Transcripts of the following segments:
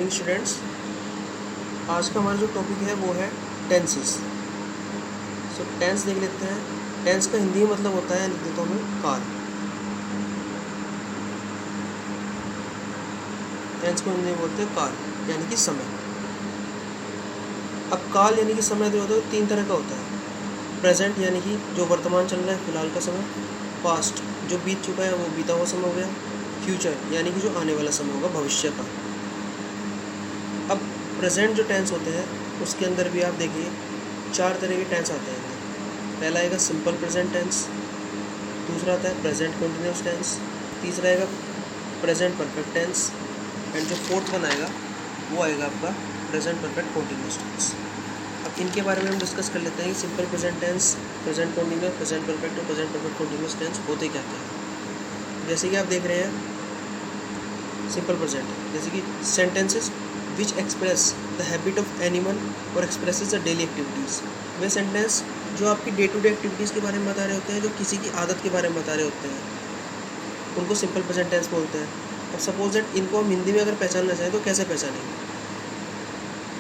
Morning students. आज का हमारा जो टॉपिक है वो है टेंसेस। सो टेंस देख लेते हैं। टेंस का हिंदी में मतलब होता है, लिख देता हूँ मैं, काल। टेंस को हिंदी में बोलते हैं काल, यानी कि समय। अब काल यानी कि समय जो होता है तीन तरह का होता है। प्रेजेंट यानी कि जो वर्तमान चल रहा है, फिलहाल का समय। पास्ट जो बीत चुका है, वो बीता हुआ समय हो गया। फ्यूचर यानी कि जो आने वाला समय होगा, भविष्य का। अब प्रेजेंट जो टेंस होते हैं उसके अंदर भी आप देखिए चार तरह के टेंस आते हैं। पहला आएगा सिंपल प्रेजेंट टेंस, दूसरा आता है प्रेजेंट कंटिन्यूस टेंस, तीसरा आएगा प्रेजेंट परफेक्ट टेंस, एंड जो फोर्थ वन आएगा वो आएगा आपका प्रेजेंट परफेक्ट कंटिन्यूस टेंस। अब इनके बारे में हम डिस्कस कर लेते हैं कि simple present tense, present continuous, present perfect और प्रेजेंट परफेक्ट कंटिन्यूस टेंस होते क्या हैं। जैसे कि आप देख रहे हैं सिंपल प्रेजेंट, जैसे कि sentences which express the habit of animal और एक्सप्रेसेस द डेली एक्टिविटीज़। वे सेंटेंस जो आपकी डे टू डे एक्टिविटीज़ के बारे में बता रहे होते हैं, जो किसी की आदत के बारे में बता रहे होते हैं, उनको सिंपल प्रेजेंट टेंस बोलते हैं। अब सपोज दैट इनको हम हिंदी में अगर पहचानना चाहें तो कैसे पहचानेंगे।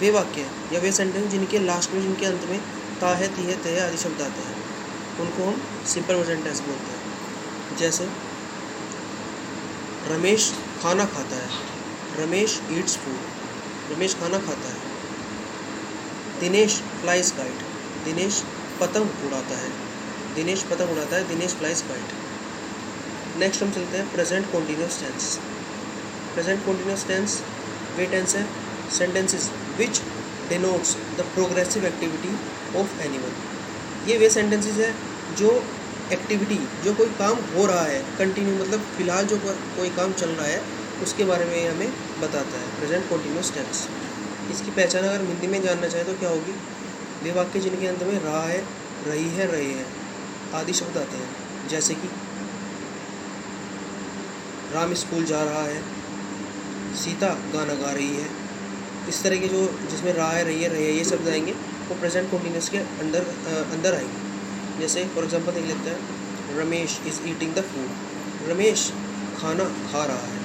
वे वाक्य या वे सेंटेंस जिनके लास्ट में, जिनके अंत में ता है, ती है, ते है आदि शब्द आते हैं, उनको हम सिंपल प्रेजेंट टेंस बोलते हैं। जैसे रमेश खाना खाता है, रमेश ईट्स फूड, रमेश खाना खाता है। दिनेश फ्लाइज काइट, दिनेश पतंग उड़ाता है, दिनेश पतंग उड़ाता है, दिनेश फ्लाइज काइट। नेक्स्ट हम चलते हैं present continuous tense. Present continuous tense वे टेंस है sentences which denotes the progressive activity of animal. ये वे सेंटेंसेस है जो एक्टिविटी, जो कोई काम हो रहा है कंटिन्यू, मतलब फिलहाल जो कोई काम चल रहा है उसके बारे में हमें बताता है प्रेजेंट कंटिन्यूस टेंस। इसकी पहचान अगर हिंदी में जानना चाहें तो क्या होगी। वे वाक्य जिनके अंत में रहा है, रही है, रहे हैं आदि शब्द आते हैं। जैसे कि राम स्कूल जा रहा है, सीता गाना गा रही है। इस तरह के जो जिसमें रहा है, रही है, रहे हैं ये शब्द आएंगे वो प्रेजेंट कंटिन्यूस के अंदर आएंगे। जैसे फॉर एग्जांपल देख लेते हैं, Ramesh is eating the food, Ramesh खाना खा रहा है।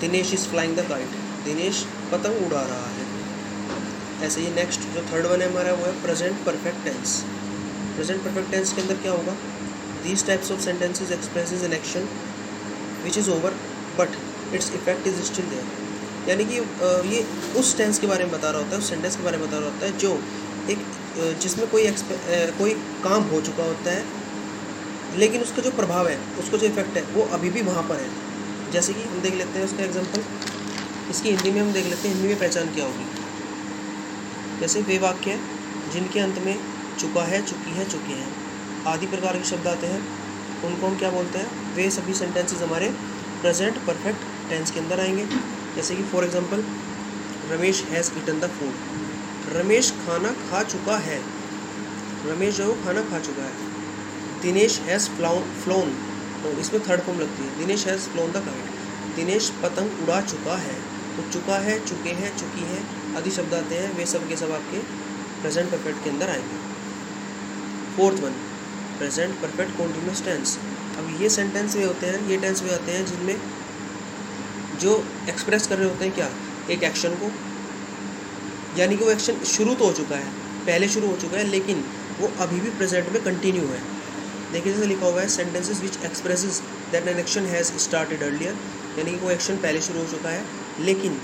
Dinesh is flying the kite, Dinesh पतंग उड़ा रहा है। ऐसे ही नेक्स्ट जो थर्ड वन है हमारा वो है present perfect tense. Present perfect tense के अंदर क्या होगा, these types of sentences expresses an action which is over but its effect is still there. यानी कि ये उस टेंस के बारे में बता रहा होता है, उस सेंटेंस के बारे में बता रहा होता है जो एक जिसमें कोई काम हो चुका होता है, लेकिन उसका जो प्रभाव है, उसको जो इफेक्ट है वो अभी भी वहाँ पर है। जैसे कि हम देख लेते हैं उसका एग्जांपल, इसकी हिंदी में हम देख लेते हैं, हिंदी में पहचान क्या होगी। जैसे वे वाक्य जिनके अंत में चुका है, चुकी है, चुके हैं आदि प्रकार के शब्द आते हैं, उनको हम क्या बोलते हैं। वे सभी सेंटेंसेस हमारे प्रेजेंट परफेक्ट टेंस के अंदर आएंगे। जैसे कि for example Ramesh has eaten the food, Ramesh खाना खा चुका है, रमेश जो खाना खा चुका है। दिनेश हैज़ फ्लोन, तो इसमें थर्ड फॉर्म लगती है, Dinesh has phloem the kite, Dinesh पतंग उड़ा चुका है। तो चुका है, चुके हैं, चुकी है आदि शब्द आते हैं, वे सब के सब आपके प्रेजेंट परफेक्ट के अंदर आएंगे। Fourth one present perfect continuous tense. अब ये सेंटेंस वे होते हैं, ये टेंस वे आते हैं जिनमें जो एक्सप्रेस कर रहे होते हैं क्या, एक एक्शन को, यानी कि वो एक्शन शुरू तो हो चुका है, पहले शुरू हो चुका है, लेकिन वो अभी भी प्रेजेंट में कंटिन्यू है। देखिए जैसे लिखा हुआ है sentences which expresses that an action has started earlier, यानी कि वो एक्शन पहले शुरू हो चुका है लेकिन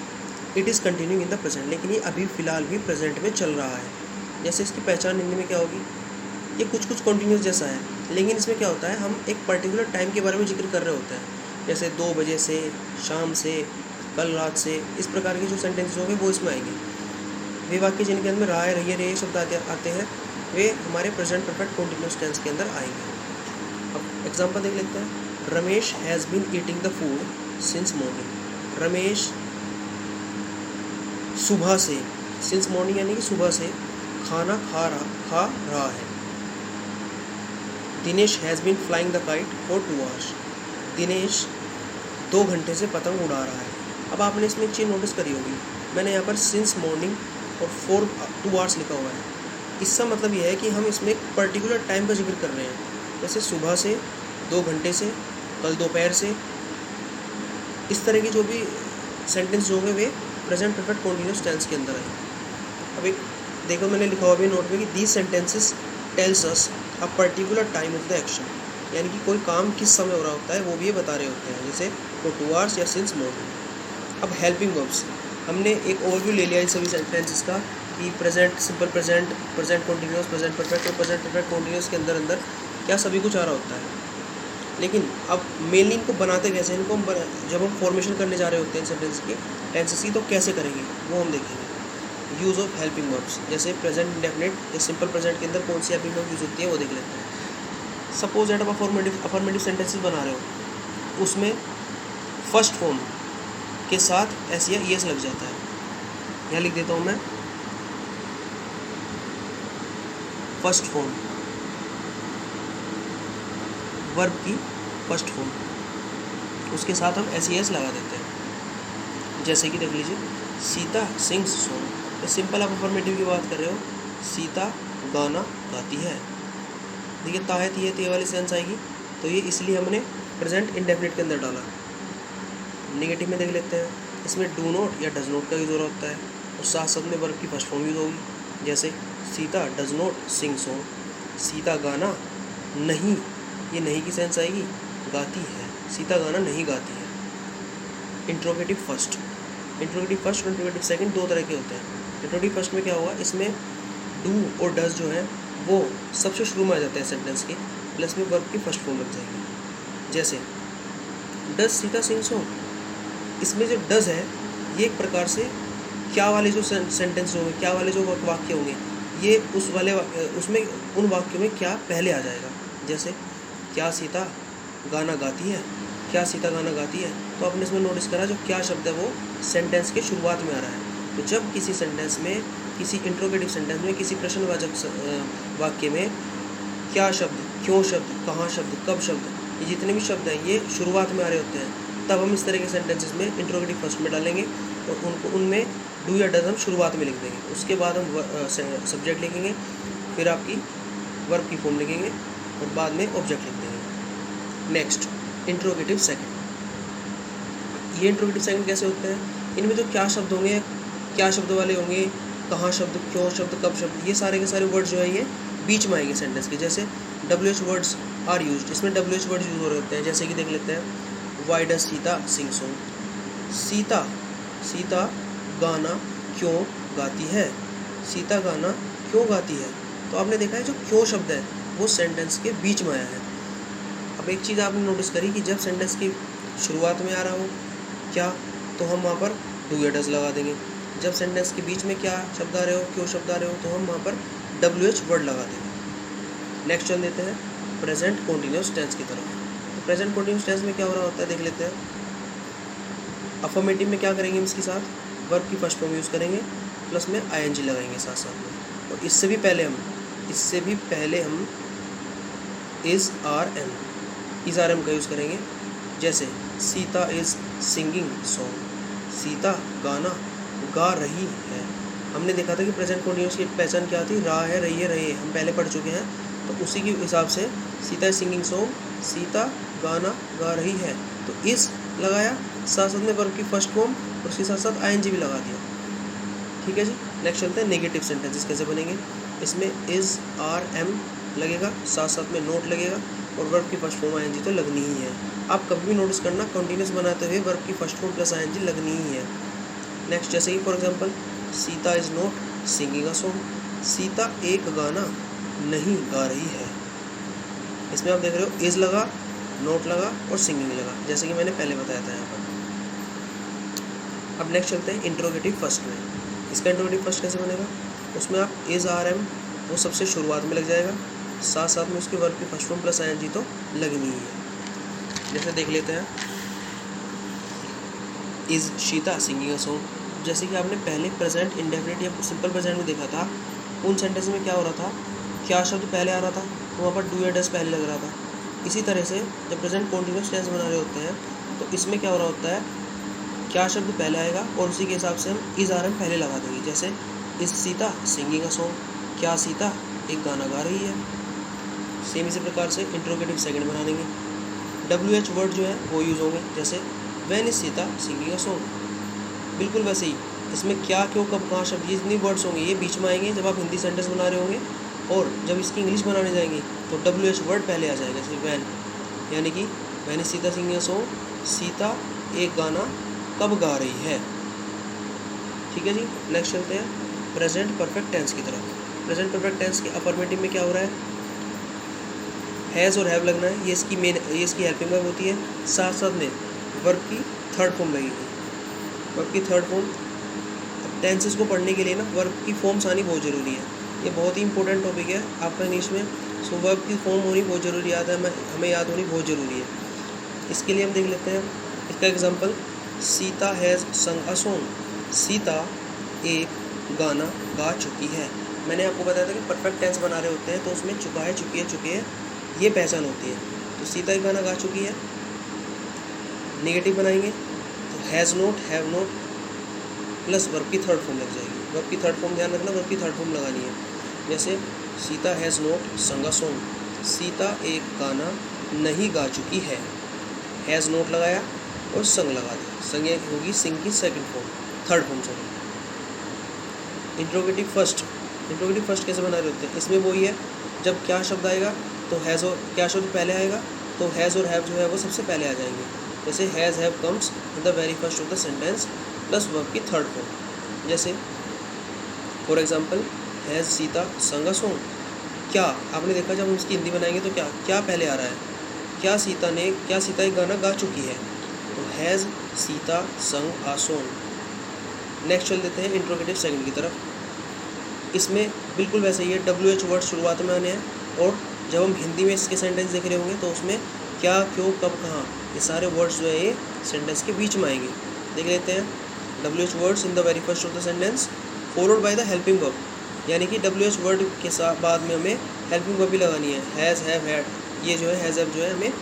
it is continuing in the present, लेकिन ये अभी फ़िलहाल भी प्रेजेंट में चल रहा है। जैसे इसकी पहचान हिंदी में क्या होगी, ये कुछ कंटिन्यूस जैसा है, लेकिन इसमें क्या होता है, हम एक पर्टिकुलर टाइम के बारे में जिक्र कर रहे होते हैं। जैसे 2 बजे से, शाम से, कल रात से, इस प्रकार के जो सेंटेंसेस होंगे वो इसमें आएंगे। वे वाक्य जिनके अंदर रहा है, रही है, रहे शब्द आते हैं, वे हमारे प्रेजेंट परफेक्ट कंटिन्यूस टेंस के अंदर आएंगे। अब एग्जांपल देख लेते हैं, Ramesh has been eating the food since morning, Ramesh सुबह से, सिंस मॉर्निंग यानी कि सुबह से खाना खा रहा है। Dinesh has been flying the kite for 2 hours, Dinesh 2 घंटे से पतंग उड़ा रहा है। अब आपने इसमें एक चीज़ नोटिस करी होगी, मैंने यहाँ पर सिंस मॉर्निंग और 2 आवर्स लिखा हुआ है। इसका मतलब यह है कि हम इसमें एक पर्टिकुलर टाइम का जिक्र कर रहे हैं, जैसे सुबह से, 2 घंटे से, कल दोपहर से, इस तरह की जो भी सेंटेंस जो होंगे वे प्रेजेंट परफेक्ट कॉन्टिन्यूस टेंस के अंदर आएंगे। अब एक देखो मैंने लिखा हुआ भी नोट में कि these sentences tells us a particular time of the action, यानी कि कोई काम किस समय हो रहा होता है वो भी ये बता रहे होते हैं, जैसे फॉर 2 hours या सिंस मॉर्निंग। अब हेल्पिंग वर्ब्स, हमने एक ओवरव्यू ले लिया इन सभी सेंटेंसेस का कि present simple, present, present continuous, present perfect और प्रेजेंट परफेक्ट कॉन्टिन्यूस के अंदर क्या सभी कुछ आ रहा होता है। लेकिन अब मेनली इनको बनाते कैसे, इनको हम जब हम फॉर्मेशन करने जा रहे होते हैं सेंटेंस की टेंसेस की, तो कैसे करेंगे वो हम देखेंगे। यूज़ ऑफ हेल्पिंग वर्ब्स, जैसे प्रेजेंट इंडेफिनिट या सिंपल प्रेजेंट के अंदर कौन सी हेल्पिंग वर्ब यूज़ होती है वो देख लेते हैं। सपोज दैट आप अफर्मेटिव सेंटेंसेस बना रहे हो, उसमें फर्स्ट फॉर्म के साथ एस या ईएस लग जाता है। यहाँ लिख देता हूँ मैं, फर्स्ट फॉर्म, वर्ब की फर्स्ट फॉर्म, उसके साथ हम एस ईएस लगा देते हैं। जैसे कि देख लीजिए, सीता सिंग्स सॉन्ग, तो सिंपल आप अफर्मेटिव की बात कर रहे हो, सीता गाना गाती है। देखिए ता है ती वाली सेंस आएगी, तो ये इसलिए हमने प्रेजेंट इंडेफिनिट के अंदर डाला। नेगेटिव में देख लेते हैं, इसमें डू नॉट या डज नॉट का यूज़ हो रहा होता है और साथ साथ में वर्ब की फर्स्ट फॉर्म यूज़ होगी। जैसे Sita does not sing song, Sita गाना नहीं, ये नहीं की सेंस आएगी, गाती है, सीता गाना नहीं गाती है। इंट्रोगेटिव फर्स्ट, इंट्रोगेटिव फर्स्ट और इंट्रोगेटिव सेकंड दो तरह के होते हैं। इंट्रोगेटिव फर्स्ट में क्या हुआ, इसमें डू और डज जो है वो सबसे शुरू में आ जाते हैं सेंटेंस के, प्लस में वर्ब की फर्स्ट फॉर्म लग जाएगी। जैसे डज सीता सिंग सॉन्ग, इसमें जो डज है ये एक प्रकार से क्या वाले जो सेंटेंस होंगे, क्या वाले जो वाक्य होंगे, ये उस वाले उसमें उन वाक्यों में क्या पहले आ जाएगा। जैसे क्या सीता गाना गाती है, क्या सीता गाना गाती है, तो आपने इसमें नोटिस करा जो क्या शब्द है वो सेंटेंस के शुरुआत में आ रहा है। तो जब किसी सेंटेंस में, किसी इंट्रोगेटिव सेंटेंस में, किसी प्रश्नवाचक वाक्य में क्या शब्द, क्यों शब्द, कहाँ शब्द, कब शब्द, ये जितने भी शब्द हैं ये शुरुआत में आ रहे होते हैं, तब हम इस तरह के सेंटेंसेस में इंट्रोगेटिव फर्स्ट में डालेंगे और उनको उनमें डू या डज हम शुरुआत में लिख देंगे। उसके बाद हम सब्जेक्ट लिखेंगे, फिर आपकी वर्ब की फॉर्म लिखेंगे और बाद में ऑब्जेक्ट लिख देंगे। Next interrogative second. ये इंट्रोगेटिव सेकंड कैसे होते हैं, इनमें जो क्या शब्द होंगे, क्या शब्द वाले होंगे, कहाँ शब्द, क्यों शब्द, कब शब्द, ये सारे के सारे वर्ड्स जो है ये बीच में आएंगे सेंटेंस के। जैसे WH वर्ड्स आर यूज्ड, इसमें WH वर्ड्स यूज हो रहे होते हैं। जैसे कि देख लेते हैं, why does Sita sing song, Sita, Sita गाना क्यों गाती है, सीता गाना क्यों गाती है। तो आपने देखा है जो क्यों शब्द है वो सेंटेंस के बीच में आया है। अब एक चीज़ आपने नोटिस करी कि जब सेंटेंस की शुरुआत में आ रहा हो क्या, तो हम वहाँ पर डू या डज लगा देंगे। जब सेंटेंस के बीच में क्या शब्द आ रहे हो, क्यों शब्द आ रहे हो, तो हम वहाँ पर WH वर्ड लगा देंगे। नेक्स्ट चल देते हैं प्रेजेंट कॉन्टिन्यूस टेंस की तरफ। तो प्रेजेंट कॉन्टिन्यूस टेंस में क्या हो रहा होता है देख लेते हैं। अफर्मेटिव में क्या करेंगे, इसके साथ वर्ब की फर्स्ट फॉर्म यूज़ करेंगे, प्लस में ING लगाएंगे साथ साथ में। और इससे भी पहले हम इज़ आर एम का यूज़ करेंगे। जैसे Sita is singing song, Sita गाना गा रही है। हमने देखा था कि प्रेजेंट कॉन्टिन्यूस की पहचान क्या थी, रहा है, रही है, रहे, हम पहले पढ़ चुके हैं। तो उसी के हिसाब से Sita is singing song, Sita गाना गा रही है, तो इस लगाया, साथ साथ में वर्ब की फर्स्ट फॉर्म और उसके साथ साथ ING भी लगा दिया। ठीक है जी। नेक्स्ट चलते हैं नेगेटिव सेंटेंसेस कैसे बनेंगे। इसमें इज़ आर एम लगेगा, साथ साथ में नोट लगेगा और वर्ब की फर्स्ट फॉर्म ING तो लगनी ही है। आप कभी भी नोटिस करना, कंटिन्यूस बनाते हुए वर्ब की फर्स्ट फॉर्म प्लस ING लगनी ही है। नेक्स्ट जैसे कि for example, Sita is not singing a song, Sita एक गाना नहीं गा रही है। इसमें आप देख रहे हो इज़ लगा, नोट लगा और सिंगिंग लगा, जैसे कि मैंने पहले बताया था यहाँ पर। अब नेक्स्ट चलते हैं इंट्रोगेटिव फर्स्ट में। इसका इंट्रोगेटिव फर्स्ट कैसे बनेगा, उसमें आप इज़ आर एम वो सबसे शुरुआत में लग जाएगा, साथ साथ में उसके वर्ब की फर्स्ट फॉर्म प्लस ING तो लगनी ही है। जैसे देख लेते हैं, इज़ शीता सिंगिंग अ सॉन्ग। जैसे कि आपने पहले प्रेजेंट इंडेफिनिट या सिंपल प्रेजेंट में देखा था, उन सेंटेंस में क्या हो रहा था, क्या शब्द पहले आ रहा था, तो वहाँ पर डू या डज पहले लग रहा था। इसी तरह से जब प्रेजेंट कॉन्टिन्यूस टेंस बना रहे होते हैं तो इसमें क्या हो रहा होता है, क्या शब्द पहले आएगा और उसी के हिसाब से हम इज़ आर एम पहले लगा देंगे। जैसे is Sita singing a song, क्या सीता एक गाना गा रही है। सेम इसी प्रकार से इंट्रोगेटिव सेकंड बना देंगे। WH वर्ड जो है वो यूज़ होंगे। जैसे when is Sita singing a song, बिल्कुल वैसे ही इसमें क्या क्यों कब कहाँ शब्द, ये जितनी वर्ड्स होंगे ये बीच में आएंगे जब आप हिंदी सेंटेंस बना रहे होंगे, और जब इसकी इंग्लिश बनाने जाएंगे तो WH वर्ड पहले आ जाएगा। जैसे वैन, यानी कि when is Sita singing a song, Sita एक गाना कब गा रही है। ठीक है जी, नेक्स्ट चलते हैं प्रेजेंट परफेक्ट टेंस की तरफ। प्रेजेंट परफेक्ट टेंस के अफर्मेटिव में क्या हो रहा है, हैज़ और हैव लगना है, ये इसकी हेल्पिंग वर्ब होती है। साथ साथ में वर्ब की थर्ड फॉर्म लगेगी, वर्ब की थर्ड फॉर्म। अब टेंसेस को पढ़ने के लिए ना वर्ब की फॉर्म्स आनी बहुत ज़रूरी है, ये बहुत ही इंपॉर्टेंट टॉपिक है आपका इंग्लिश में। सो वर्ब की फॉर्म होनी बहुत ज़रूरी याद है, हमें याद होनी बहुत ज़रूरी है। इसके लिए हम देख लेते हैं इसका एग्जांपल, सीता हैज़ संग अ सॉन्ग, सीता एक गाना गा चुकी है। मैंने आपको बताया था कि परफेक्ट टेंस बना रहे होते हैं तो उसमें चुका है, चुकी है ये पहचान होती है। तो सीता एक गाना गा चुकी है, नेगेटिव बनाएंगे तो has not, have not plus verb की थर्ड फॉर्म लग जाएगी। वर्ब की थर्ड फॉर्म ध्यान रखना, वर्ब की थर्ड फॉर्म लगानी है। जैसे सीता हैज़ नॉट संग अ सॉन्ग, सीता एक गाना नहीं गा चुकी है, हैज़ नॉट लगाया और संग लगा दिया, संग होगी सिंग की second form, third form sorry. Interrogative first कैसे बना रहे होते हैं, इसमें वही है जब क्या शब्द आएगा तो हैज़ और क्या शब्द पहले आएगा तो हैज़ और हैव जो है वो सबसे पहले आ जाएंगे। जैसे has have comes in the very first of the sentence plus verb की थर्ड फॉर्म। जैसे for example has Sita sung a song, क्या आपने देखा जब हम इसकी हिंदी बनाएंगे तो क्या पहले आ रहा है, क्या सीता एक गाना गा चुकी है, तो has Sita sung a song. Next चल देते हैं इंट्रोगेटिव सेकंड की तरफ। इसमें बिल्कुल वैसे ही है, WH वर्ड शुरुआत में आने हैं, और जब हम हिंदी में इसके सेंटेंस देख रहे होंगे तो उसमें क्या क्यों कब कहाँ ये सारे वर्ड्स जो है ये सेंटेंस के बीच में आएंगे। देख लेते हैं WH words in the very first of the sentence followed by the helping verb, यानी कि WH वर्ड के साथ बाद में हमें हेल्पिंग वर्ब भी लगानी है। हैज़ हैव हैड, ये जो है हैज़ हैव जो है हमें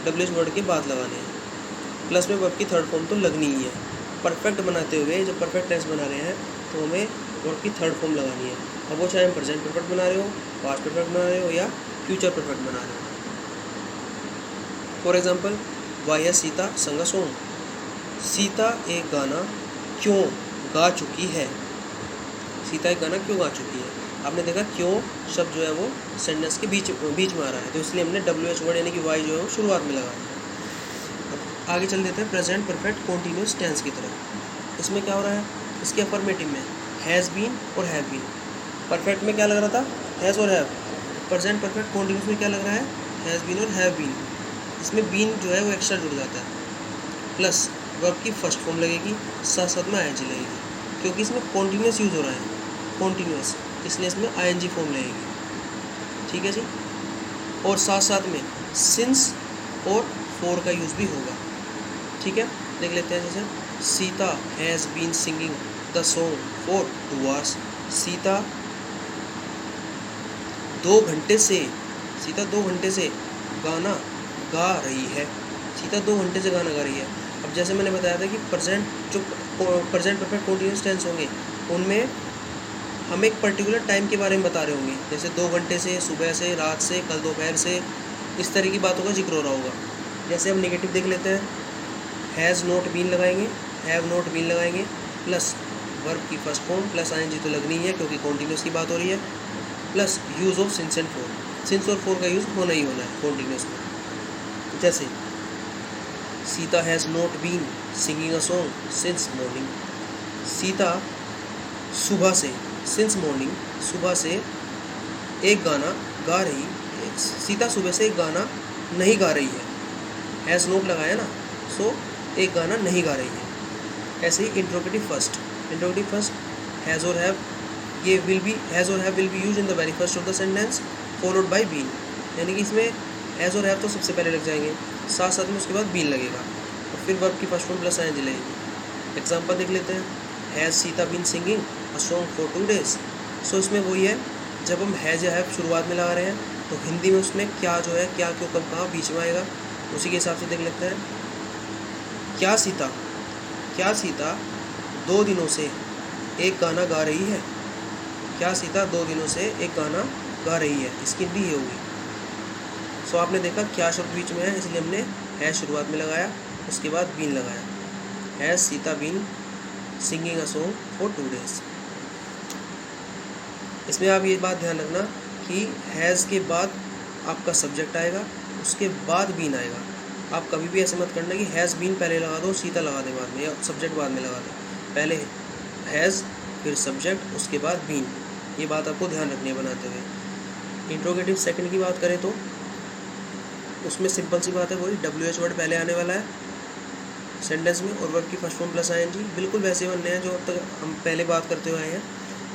WH वर्ड के बाद लगाने हैं, प्लस में वर्ब की थर्ड फॉर्म तो लगनी ही है। परफेक्ट बनाते हुए जब परफेक्ट टेंस बना रहे हैं तो हमें वर्ब की थर्ड फॉर्म लगानी है। अब वो चाहे हम प्रेजेंट परफेक्ट बना रहे हो, पास्ट परफेक्ट बना रहे हो या फ्यूचर परफेक्ट बना रहे हो। For example why has Sita sung a song, Sita एक गाना क्यों गा चुकी है, सीता एक गाना क्यों गा चुकी है। आपने देखा क्यों शब्द जो है वो सेंटेंस के बीच में आ रहा है, तो इसलिए हमने WH वर्ड यानी कि वाई जो है वो शुरुआत में लगा दिया। अब आगे चल देते हैं प्रेजेंट परफेक्ट कॉन्टीन्यूअस टेंस की तरफ। इसमें क्या हो रहा है, इसके अफर्मेटिव में हैज़ बीन और हैव बीन। परफेक्ट में क्या लग रहा था, हैज़ और हैव। प्रेजेंट परफेक्ट कॉन्टीन्यूअस में क्या लग रहा है, हैज़ बीन और हैव बीन। इसमें बीन जो है वो एक्स्ट्रा जुड़ जाता है, प्लस वर्ब की फर्स्ट फॉर्म लगेगी, साथ साथ में ING लगेगी, क्योंकि इसमें कॉन्टीन्यूअस यूज़ हो रहा है, कॉन्टीन्यूअस, इसलिए इसमें ING फॉर्म लगेगी। ठीक है जी, और साथ साथ में सिंस और फॉर का यूज़ भी होगा। ठीक है, देख लेते हैं। जैसे Sita has been singing the song for 2 hours, Sita 2 घंटे से गाना गा रही है, सीता 2 घंटे से गाना गा रही है। अब जैसे मैंने बताया था कि प्रेजेंट परफेक्ट कॉन्टीन्यूअस टेंस होंगे उनमें हम एक पर्टिकुलर टाइम के बारे में बता रहे होंगे, जैसे 2 घंटे से, सुबह से, रात से, कल दोपहर से, इस तरह की बातों का जिक्र हो रहा होगा। जैसे हम नेगेटिव देख लेते हैं, हैज़ नॉट बीन लगाएंगे, हैव नॉट बीन लगाएंगे, प्लस वर्ब की फर्स्ट फॉर्म प्लस ING तो लगनी है क्योंकि कॉन्टीन्यूअस की बात हो रही है, plus use of since and for, since और फॉर का यूज़ होना ही होना है कॉन्टीन्यूअस में। जैसे Sita has not been singing a song since morning, Sita सुबह से, सिंस मॉर्निंग, सुबह से एक गाना गा रही, सीता सुबह से एक गाना नहीं गा रही है, हैज़ नॉट लगाया ना, सो एक गाना नहीं गा रही है। ऐसे ही इंट्रोगेटिव फर्स्ट हैज़ और हैव, ये विल बी, हैज़ और have will be use in the very first of the sentence followed by been, यानी कि इसमें हैज़ और हैव तो सबसे पहले लग जाएंगे, साथ साथ में उसके बाद बीन लगेगा और फिर वर्ब की फर्स्ट फॉर्म प्लस ING लगेगी। एग्जांपल देख लेते हैं, has Sita been singing a song for 2 days। So इसमें वही है, जब हम हैज़ या हैव शुरुआत में लगा रहे हैं तो हिंदी में उसमें क्या जो है, क्या क्यों कब कहाँ बीच में आएगा, उसी के हिसाब से देख लेते हैं। क्या सीता 2 दिनों से एक गाना गा रही है, क्या सीता 2 दिनों से एक गाना गा रही है, इसकी हिंदी ये होगी। सो आपने देखा क्या शब्द बीच में है, इसलिए हमने हैज़ शुरुआत में लगाया, उसके बाद बीन लगाया। Has Sita been singing a song for 2 days। इसमें आप ये बात ध्यान रखना कि हैज़ के बाद आपका सब्जेक्ट आएगा, उसके बाद बीन आएगा। आप कभी भी ऐसे मत करना कि हैज़ बीन पहले लगा दो सीता लगा दे बाद में, या सब्जेक्ट बाद में लगा दो। पहले हैज़, फिर सब्जेक्ट, उसके बाद बीन। ये बात आपको ध्यान रखनी है बनाते हुए। इंट्रोगेटिव सेकंड की बात करें तो उसमें सिंपल सी बात है, वही WH वर्ड पहले आने वाला है सेंटेंस में और वर्ब की फर्स्ट फॉर्म प्लस ING। बिल्कुल वैसे बनने हैं जो अब तक हम पहले बात करते हुए आए हैं।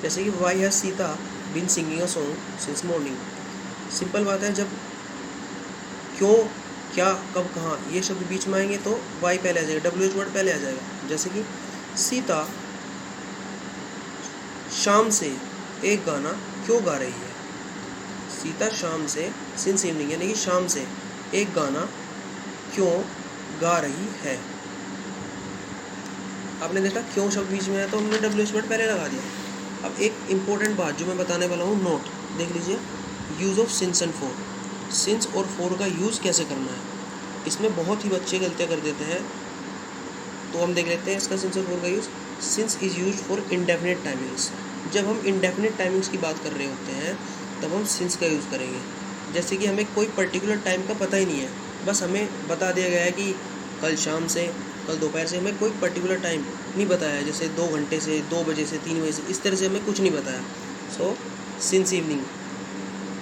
जैसे कि why has Sita been singing a song since morning. Simple बात है, जब क्यों, क्या, कब, कहाँ ये शब्द बीच में आएंगे तो वाई पहले आ जाएगा, WH वर्ड पहले आ जाएगा। जैसे कि सीता शाम से एक गाना क्यों गा रही है। सीता शाम से, सिंस इवनिंग यानी कि शाम से, एक गाना क्यों गा रही है। आपने देखा क्यों शब्द बीच में आया तो हमने WH वर्ड पहले लगा दिया। अब एक इम्पोर्टेंट बात जो मैं बताने वाला हूँ, नोट देख लीजिए। Use of since and for. Since और फॉर का यूज़ कैसे करना है, इसमें बहुत ही बच्चे गलतियाँ कर देते हैं। तो हम देख लेते हैं इसका सिंस और फॉर का use. Since is use for indefinite timings. जब हम इंडेफिनिट टाइमिंग्स की बात कर रहे होते हैं तब हम सिंस का यूज़ करेंगे। जैसे कि हमें कोई पर्टिकुलर टाइम का पता ही नहीं है, बस हमें बता दिया गया है कि कल शाम से, कल दोपहर से, हमें कोई पर्टिकुलर टाइम नहीं बताया है। जैसे 2 घंटे से, 2 बजे से, 3 बजे से, इस तरह से हमें कुछ नहीं बताया। सो सिंस इवनिंग,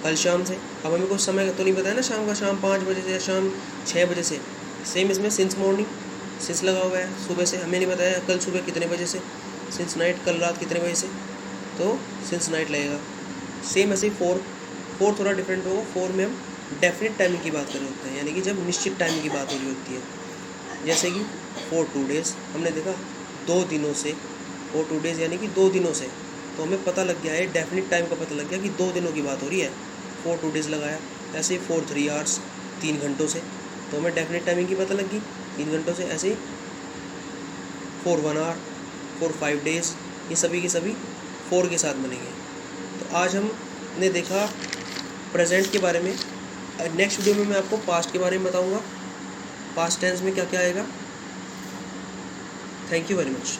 कल शाम से। अब हमें कुछ समय तो नहीं बताया ना शाम का, शाम 5 बजे से या शाम 6 बजे से। सेम इसमें सिंस मॉर्निंग, सिंस लगा हुआ है, सुबह से हमें नहीं बताया कल सुबह कितने बजे से। सिंस नाइट, कल रात कितने बजे से, तो सिंस नाइट लगेगा। सेम ऐसे ही फोर थोड़ा डिफरेंट होगा। फोर में हम डेफिनेट टाइमिंग की बात कर रहे होते हैं, यानी कि जब निश्चित टाइमिंग की बात हो रही होती है। जैसे कि फॉर 2 days, हमने देखा 2 दिनों से, फॉर 2 days यानी कि 2 दिनों से, तो हमें पता लग गया है, डेफिनेट टाइम का पता लग गया कि 2 दिनों की बात हो रही है, फॉर 2 days लगाया। ऐसे ही फॉर 3 hours, 3 घंटों से, तो हमें डेफिनेट टाइमिंग की पता लगी 3 घंटों से। ऐसे ही फॉर 1 hour, फॉर 5 days, ये सभी के सभी फोर के साथ बनेंगे। तो आज हमने देखा प्रेजेंट के बारे में। नेक्स्ट वीडियो में मैं आपको पास्ट के बारे में बताऊंगा, पास्ट टेंस में क्या क्या आएगा। Thank you very much.